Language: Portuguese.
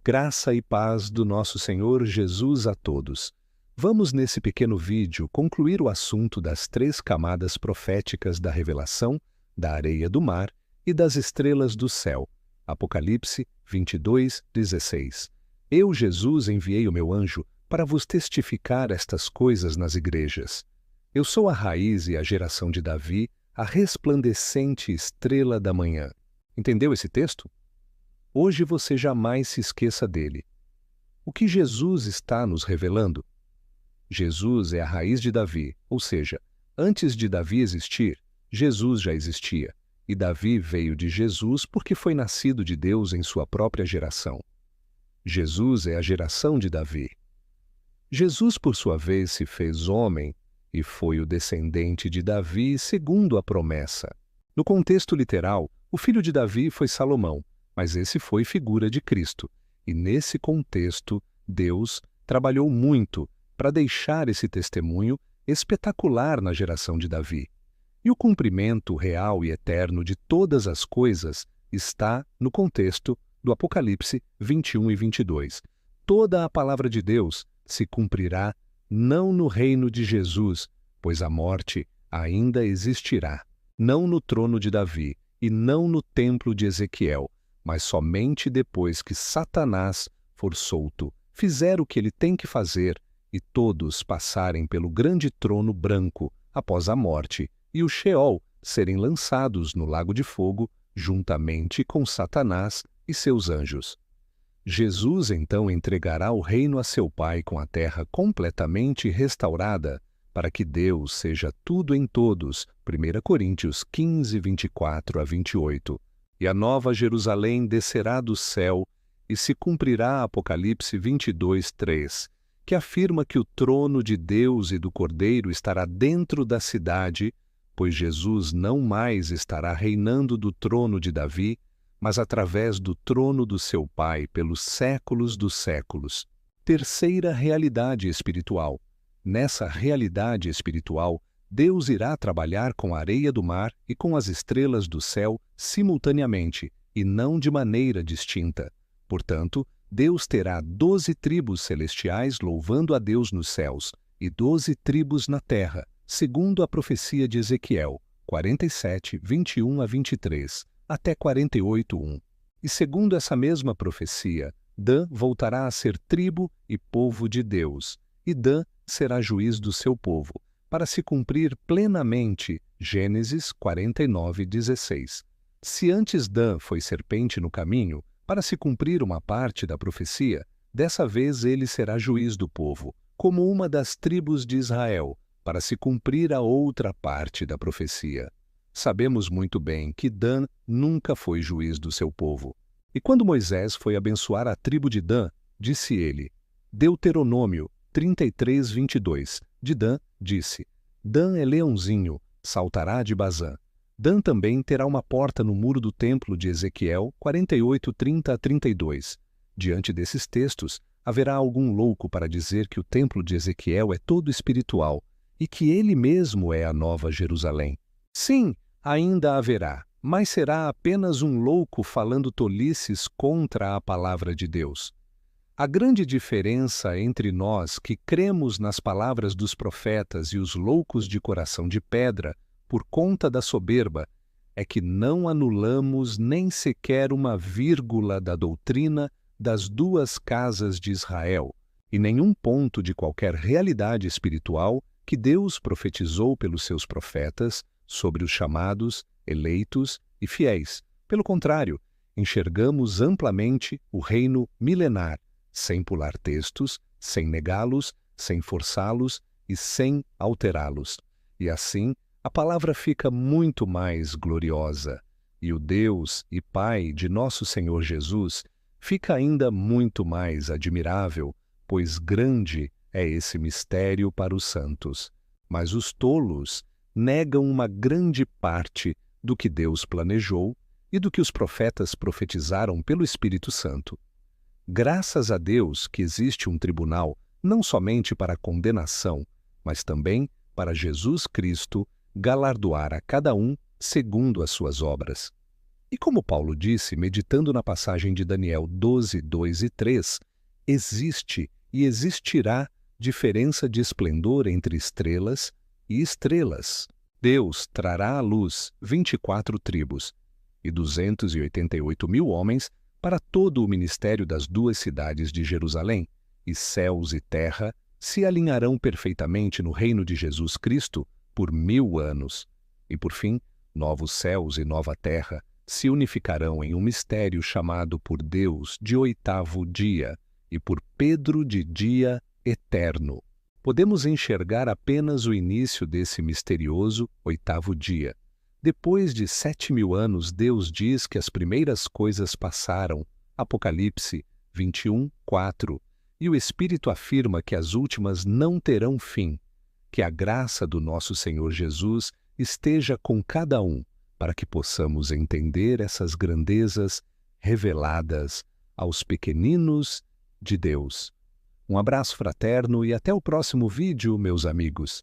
Graça e paz do nosso Senhor Jesus a todos. Vamos, nesse pequeno vídeo, concluir o assunto das 3 camadas proféticas da revelação, da areia do mar e das estrelas do céu. Apocalipse 22:16. Eu, Jesus, enviei o meu anjo para vos testificar estas coisas nas igrejas. Eu sou a raiz e a geração de Davi, a resplandecente estrela da manhã. Entendeu esse texto? Hoje você jamais se esqueça dele. O que Jesus está nos revelando? Jesus é a raiz de Davi, ou seja, antes de Davi existir, Jesus já existia, e Davi veio de Jesus porque foi nascido de Deus em sua própria geração. Jesus é a geração de Davi. Jesus, por sua vez, se fez homem e foi o descendente de Davi segundo a promessa. No contexto literal, o filho de Davi foi Salomão, mas esse foi figura de Cristo. E nesse contexto, Deus trabalhou muito para deixar esse testemunho espetacular na geração de Davi. E o cumprimento real e eterno de todas as coisas está no contexto do Apocalipse 21 e 22. Toda a palavra de Deus se cumprirá não no reino de Jesus, pois a morte ainda existirá, não no trono de Davi e não no templo de Ezequiel, mas somente depois que Satanás for solto, fizer o que ele tem que fazer e todos passarem pelo grande trono branco após a morte e o Sheol serem lançados no lago de fogo juntamente com Satanás e seus anjos. Jesus então entregará o reino a seu Pai com a terra completamente restaurada para que Deus seja tudo em todos. 1 Coríntios 15, 24 a 28. E a nova Jerusalém descerá do céu e se cumprirá Apocalipse 22, 3, que afirma que o trono de Deus e do Cordeiro estará dentro da cidade, pois Jesus não mais estará reinando do trono de Davi, mas através do trono do seu Pai pelos séculos dos séculos. Terceira realidade espiritual. Nessa realidade espiritual, Deus irá trabalhar com a areia do mar e com as estrelas do céu simultaneamente, e não de maneira distinta. Portanto, Deus terá 12 tribos celestiais louvando a Deus nos céus, e 12 tribos na terra, segundo a profecia de Ezequiel, 47, 21 a 23, até 48, 1. E segundo essa mesma profecia, Dan voltará a ser tribo e povo de Deus, e Dan será juiz do seu povo, para se cumprir plenamente Gênesis 49, 16. Se antes Dan foi serpente no caminho, para se cumprir uma parte da profecia, dessa vez ele será juiz do povo, como uma das tribos de Israel, para se cumprir a outra parte da profecia. Sabemos muito bem que Dan nunca foi juiz do seu povo. E quando Moisés foi abençoar a tribo de Dan, disse ele, Deuteronômio 33, 22, de Dan, disse, Dan é leãozinho, saltará de Bazã. Dan também terá uma porta no muro do templo de Ezequiel, 48, 30 a 32. Diante desses textos, haverá algum louco para dizer que o templo de Ezequiel é todo espiritual e que ele mesmo é a nova Jerusalém. Sim, ainda haverá, mas será apenas um louco falando tolices contra a palavra de Deus. A grande diferença entre nós que cremos nas palavras dos profetas e os loucos de coração de pedra, por conta da soberba, é que não anulamos nem sequer uma vírgula da doutrina das 2 casas de Israel e nenhum ponto de qualquer realidade espiritual que Deus profetizou pelos seus profetas sobre os chamados, eleitos e fiéis. Pelo contrário, enxergamos amplamente o reino milenar, sem pular textos, sem negá-los, sem forçá-los e sem alterá-los. E assim, a palavra fica muito mais gloriosa, e o Deus e Pai de nosso Senhor Jesus fica ainda muito mais admirável, pois grande é esse mistério para os santos. Mas os tolos negam uma grande parte do que Deus planejou e do que os profetas profetizaram pelo Espírito Santo. Graças a Deus que existe um tribunal não somente para a condenação, mas também para Jesus Cristo galardoar a cada um segundo as suas obras. E como Paulo disse, meditando na passagem de Daniel 12, 2 e 3, existe e existirá diferença de esplendor entre estrelas e estrelas. Deus trará à luz 24 tribos e 288 mil homens para todo o ministério das duas cidades de Jerusalém, e céus e terra se alinharão perfeitamente no reino de Jesus Cristo por 1000 anos. E por fim, novos céus e nova terra se unificarão em um mistério chamado por Deus de oitavo dia e por Pedro de dia eterno. Podemos enxergar apenas o início desse misterioso oitavo dia. Depois de 7000 anos, Deus diz que as primeiras coisas passaram. Apocalipse 21, 4. E o Espírito afirma que as últimas não terão fim. Que a graça do nosso Senhor Jesus esteja com cada um, para que possamos entender essas grandezas reveladas aos pequeninos de Deus. Um abraço fraterno e até o próximo vídeo, meus amigos.